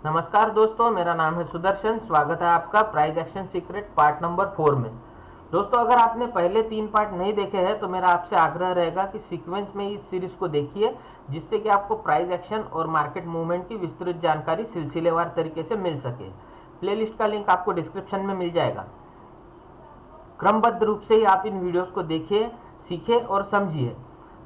नमस्कार दोस्तों, मेरा नाम है सुदर्शन। स्वागत है आपका price action secret part number 4 में। दोस्तों, अगर आपने पहले 3 पार्ट नहीं देखे हैं तो मेरा आपसे आग्रह रहेगा कि सीक्वेंस में इस सीरीज को देखिए, जिससे कि आपको प्राइस एक्शन और मार्केट मूवमेंट की विस्तृत जानकारी सिलसिलेवार तरीके से मिल सके। प्लेलिस्ट का लिंक आपको डिस्क्रिप्शन में मिल जाएगा। क्रमबद्ध रूप से ही आप इन वीडियोस को देखिए, सीखिए और समझिए।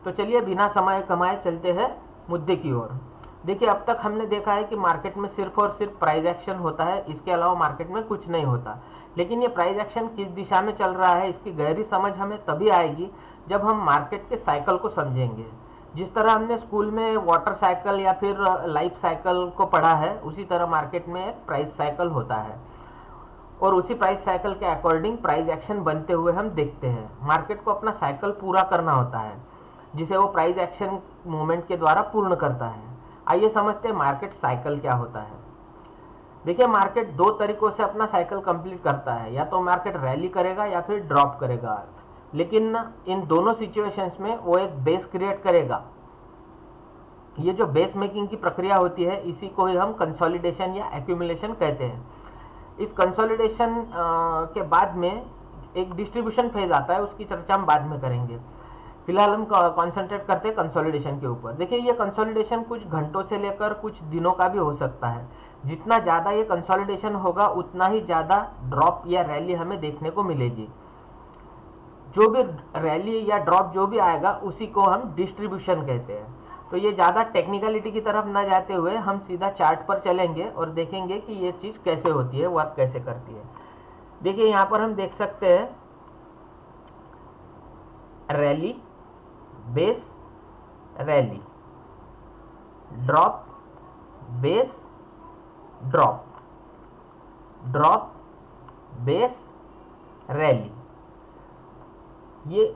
तो चलिए बिना समय कमाए चलते हैं मुद्दे की ओर। देखिए, अब तक हमने देखा है कि मार्केट में सिर्फ और सिर्फ प्राइस एक्शन होता है, इसके अलावा मार्केट में कुछ नहीं होता। लेकिन ये प्राइस एक्शन किस दिशा में चल रहा है, इसकी गहरी समझ हमें तभी आएगी जब हम मार्केट के साइकिल को समझेंगे। जिस तरह हमने स्कूल में वाटर साइकिल या फिर लाइफ साइकिल को पढ़ा है, उसी तरह मार्केट में एक प्राइस साइकिल होता है और उसी प्राइस साइकिल के अकॉर्डिंग प्राइस एक्शन बनते हुए हम देखते हैं। मार्केट को अपना साइकिल पूरा करना होता है, जिसे वो प्राइस एक्शन मूवमेंट के द्वारा पूर्ण करता है। आइए समझते हैं मार्केट साइकिल क्या होता है। देखिए, मार्केट 2 तरीकों से अपना साइकिल कंप्लीट करता है, या तो मार्केट रैली करेगा या फिर ड्रॉप करेगा। लेकिन इन दोनों सिचुएशंस में वो एक बेस क्रिएट करेगा। ये जो बेस मेकिंग की प्रक्रिया होती है, इसी को ही हम कंसोलिडेशन या एक्यूमुलेशन कहते हैं। इस कंसोलिडेशन के बाद में एक डिस्ट्रीब्यूशन फेज आता है, उसकी चर्चा हम बाद में करेंगे। फिलहाल हम कॉन्सेंट्रेट करते हैं कंसोलिडेशन के ऊपर। देखिए, ये कंसोलिडेशन कुछ घंटों से लेकर कुछ दिनों का भी हो सकता है। जितना ज़्यादा ये कंसोलिडेशन होगा, उतना ही ज़्यादा ड्रॉप या रैली हमें देखने को मिलेगी। जो भी रैली या ड्रॉप जो भी आएगा, उसी को हम डिस्ट्रीब्यूशन कहते हैं। तो ये ज़्यादा टेक्निकलिटी की तरफ ना जाते हुए हम सीधा चार्ट पर चलेंगे और देखेंगे कि ये चीज़ कैसे होती है, वर्क कैसे करती है। देखिए, यहाँ पर हम देख सकते हैं rally, base, rally, drop, base, drop, drop, base, rally. ये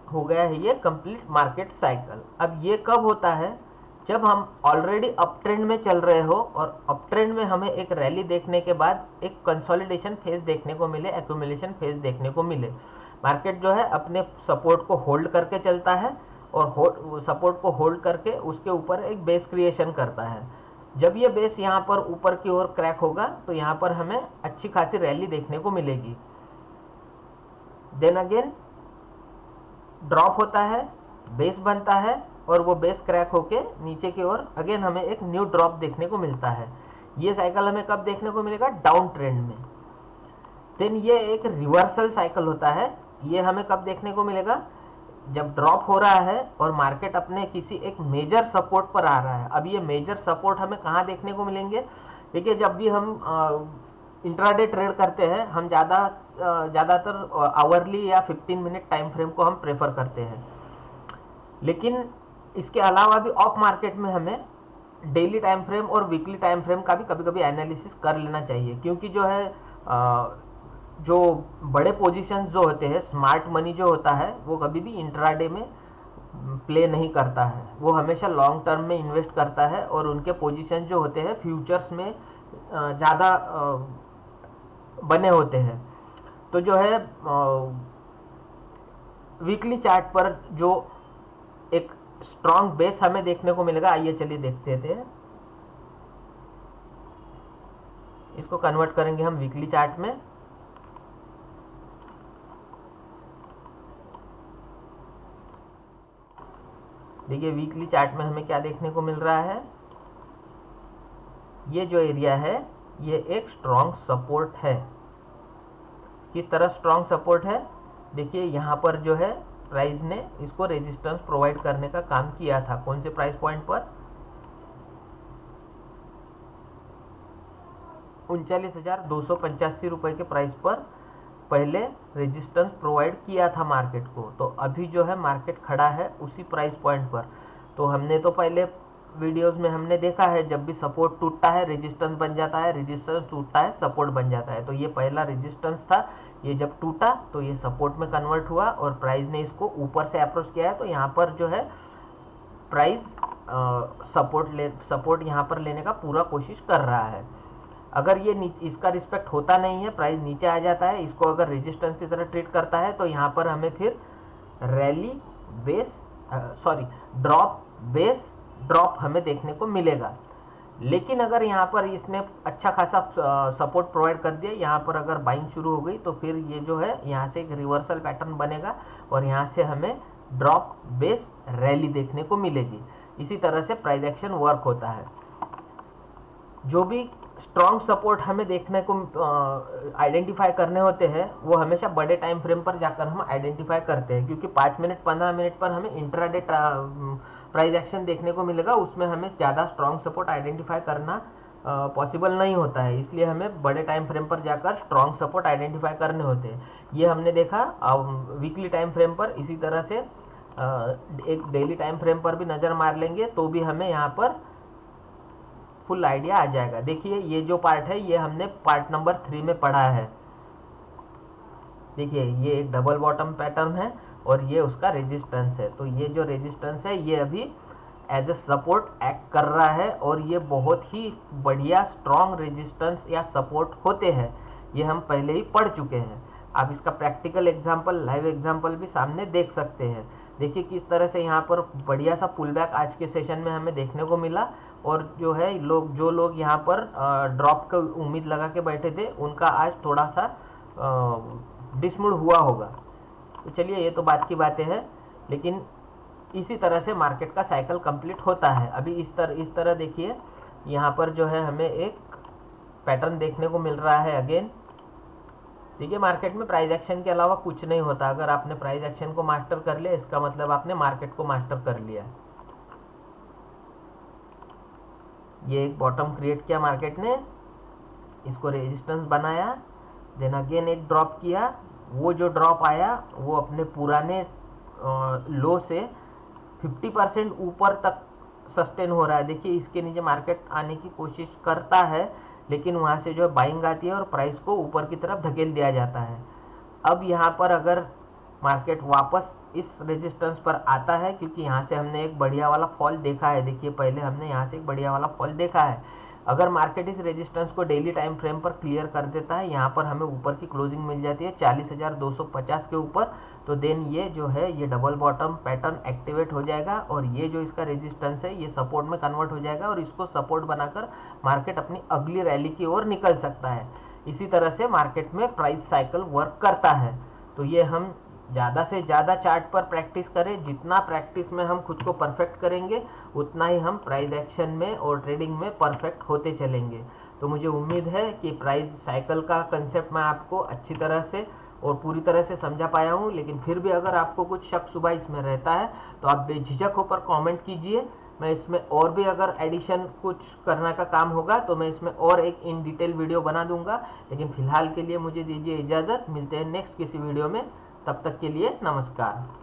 हो गया है ये कंप्लीट मार्केट साइकिल। अब ये कब होता है? जब हम ऑलरेडी अप ट्रेंड में चल रहे हो और अप ट्रेंड में हमें एक रैली देखने के बाद एक कंसोलिडेशन फेज देखने को मिले, एक्यूमुलेशन फेज देखने को मिले। मार्केट जो है अपने सपोर्ट को होल्ड करके चलता है और सपोर्ट को होल्ड करके उसके ऊपर एक बेस क्रिएशन करता है। जब ये बेस यहाँ पर ऊपर की ओर क्रैक होगा तो यहाँ पर हमें अच्छी खासी रैली देखने को मिलेगी। देन अगेन ड्रॉप होता है, बेस बनता है और वो बेस क्रैक होके नीचे की ओर अगेन हमें एक न्यू ड्रॉप देखने को मिलता है। ये साइकिल हमें कब देखने को मिलेगा? डाउन ट्रेंड में। देन ये एक रिवर्सल साइकिल होता है। ये हमें कब देखने को मिलेगा? जब ड्रॉप हो रहा है और मार्केट अपने किसी एक मेजर सपोर्ट पर आ रहा है। अब ये मेजर सपोर्ट हमें कहाँ देखने को मिलेंगे? देखिए, जब भी हम इंट्राडे ट्रेड करते हैं, हम ज़्यादातर आवरली या 15 मिनट टाइम फ्रेम को हम प्रेफर करते हैं। लेकिन इसके अलावा भी ऑफ मार्केट में हमें डेली टाइम फ्रेम और वीकली टाइम फ्रेम का भी कभी कभी एनालिसिस कर लेना चाहिए, क्योंकि जो है जो बड़े पोजीशंस जो होते हैं, स्मार्ट मनी जो होता है, वो कभी भी इंट्राडे में प्ले नहीं करता है। वो हमेशा लॉन्ग टर्म में इन्वेस्ट करता है और उनके पोजीशन जो होते हैं फ्यूचर्स में ज़्यादा बने होते हैं। तो जो है वीकली चार्ट पर जो एक स्ट्रॉन्ग बेस हमें देखने को मिलेगा, आइए चलिए देखते थे। इसको कन्वर्ट करेंगे हम वीकली चार्ट में। देखिए, वीकली चार्ट में हमें क्या देखने को मिल रहा है? ये जो एरिया है, ये एक स्ट्रॉन्ग सपोर्ट है। किस तरह स्ट्रॉन्ग सपोर्ट है? देखिए, यहाँ पर जो है प्राइस ने इसको रेजिस्टेंस प्रोवाइड करने का काम किया था। कौन से प्राइस पॉइंट पर? 39,285 रुपए के प्राइस पर पहले रेजिस्टेंस प्रोवाइड किया था मार्केट को। तो अभी जो है मार्केट खड़ा है उसी प्राइस पॉइंट पर। तो हमने तो पहले वीडियोस में हमने देखा है, जब भी सपोर्ट टूटता है रेजिस्टेंस बन जाता है, रेजिस्टेंस टूटता है सपोर्ट बन जाता है। तो ये पहला रेजिस्टेंस था, ये जब टूटा तो ये सपोर्ट में कन्वर्ट हुआ और प्राइस ने इसको ऊपर से अप्रोच किया है। तो यहाँ पर जो है प्राइस सपोर्ट यहाँ पर लेने का पूरा कोशिश कर रहा है। अगर ये इसका रिस्पेक्ट होता नहीं है, प्राइस नीचे आ जाता है, इसको अगर रेजिस्टेंस की तरह ट्रीट करता है, तो यहाँ पर हमें फिर rally base drop base drop हमें देखने को मिलेगा। लेकिन अगर यहाँ पर इसने अच्छा खासा सपोर्ट प्रोवाइड कर दिया, यहाँ पर अगर बाइंग शुरू हो गई तो फिर ये जो है यहाँ से एक रिवर्सल पैटर्न बनेगा और यहाँ से हमें ड्रॉप बेस रैली देखने को मिलेगी। इसी तरह से प्राइस एक्शन वर्क होता है। जो भी स्ट्रॉन्ग सपोर्ट हमें देखने को आइडेंटिफाई करने होते हैं वो हमेशा बड़े टाइम फ्रेम पर जाकर हम आइडेंटिफाई करते हैं, क्योंकि 5 मिनट 15 मिनट पर हमें इंट्राडे प्राइस एक्शन देखने को मिलेगा, उसमें हमें ज़्यादा स्ट्रॉन्ग सपोर्ट आइडेंटिफाई करना पॉसिबल नहीं होता है। इसलिए हमें बड़े टाइम फ्रेम पर जाकर स्ट्रॉन्ग सपोर्ट आइडेंटिफाई करने होते हैं। ये हमने देखा वीकली टाइम फ्रेम पर। इसी तरह से एक डेली टाइम फ्रेम पर भी नज़र मार लेंगे तो भी हमें यहाँ पर फुल आइडिया आ जाएगा। देखिए ये जो पार्ट है ये हमने पार्ट नंबर 3 में पढ़ा है। देखिए ये एक डबल बॉटम पैटर्न है और ये उसका रेजिस्टेंस है। तो ये जो रेजिस्टेंस है ये अभी एज ए सपोर्ट एक्ट कर रहा है और ये बहुत ही बढ़िया स्ट्रॉन्ग रेजिस्टेंस या सपोर्ट होते हैं, ये हम पहले ही पढ़ चुके हैं। आप इसका प्रैक्टिकल एग्जाम्पल, लाइव एग्जाम्पल भी सामने देख सकते हैं। देखिए किस तरह से यहाँ पर बढ़िया सा पुल बैक आज के सेशन में हमें देखने को मिला और जो है जो लोग यहाँ पर ड्रॉप की उम्मीद लगा के बैठे थे उनका आज थोड़ा सा डिसमुड़ हुआ होगा। तो चलिए ये तो बात की बातें हैं, लेकिन इसी तरह से मार्केट का साइकिल कंप्लीट होता है। अभी इस तरह देखिए यहाँ पर जो है हमें एक पैटर्न देखने को मिल रहा है अगेन। देखिए मार्केट में प्राइस एक्शन के अलावा कुछ नहीं होता। अगर आपने प्राइस एक्शन को मास्टर कर लिया इसका मतलब आपने मार्केट को मास्टर कर लिया। ये एक बॉटम क्रिएट किया मार्केट ने, इसको रेजिस्टेंस बनाया, देन अगेन एक ड्रॉप किया। वो जो ड्रॉप आया वो अपने पुराने लो से 50% ऊपर तक सस्टेन हो रहा है। देखिए इसके नीचे मार्केट आने की कोशिश करता है लेकिन वहाँ से जो बाइंग आती है और प्राइस को ऊपर की तरफ धकेल दिया जाता है। अब यहाँ पर अगर मार्केट वापस इस रेजिस्टेंस पर आता है, क्योंकि यहाँ से हमने एक बढ़िया वाला फॉल देखा है, देखिए पहले हमने यहाँ से एक बढ़िया वाला फॉल देखा है। अगर मार्केट इस रेजिस्टेंस को डेली टाइम फ्रेम पर क्लियर कर देता है, यहाँ पर हमें ऊपर की क्लोजिंग मिल जाती है 40,250 के ऊपर, तो देन ये जो है ये डबल बॉटम पैटर्न एक्टिवेट हो जाएगा और ये जो इसका रेजिस्टेंस है ये सपोर्ट में कन्वर्ट हो जाएगा और इसको सपोर्ट बनाकर मार्केट अपनी अगली रैली की ओर निकल सकता है। इसी तरह से मार्केट में प्राइस साइकिल वर्क करता है। तो ये हम ज़्यादा से ज़्यादा चार्ट पर प्रैक्टिस करें। जितना प्रैक्टिस में हम खुद को परफेक्ट करेंगे उतना ही हम प्राइस एक्शन में और ट्रेडिंग में परफेक्ट होते चलेंगे। तो मुझे उम्मीद है कि प्राइस साइकिल का कंसेप्ट मैं आपको अच्छी तरह से और पूरी तरह से समझा पाया हूँ। लेकिन फिर भी अगर आपको कुछ शक शुबा इसमें रहता है तो आप बेझिझक होकर कमेंट कीजिए। मैं इसमें और भी अगर एडिशन कुछ करने का काम होगा तो मैं इसमें और एक इन डिटेल वीडियो बना दूंगा। लेकिन फिलहाल के लिए मुझे दीजिए इजाज़त। मिलते हैं नेक्स्ट किसी वीडियो में, तब तक के लिए नमस्कार।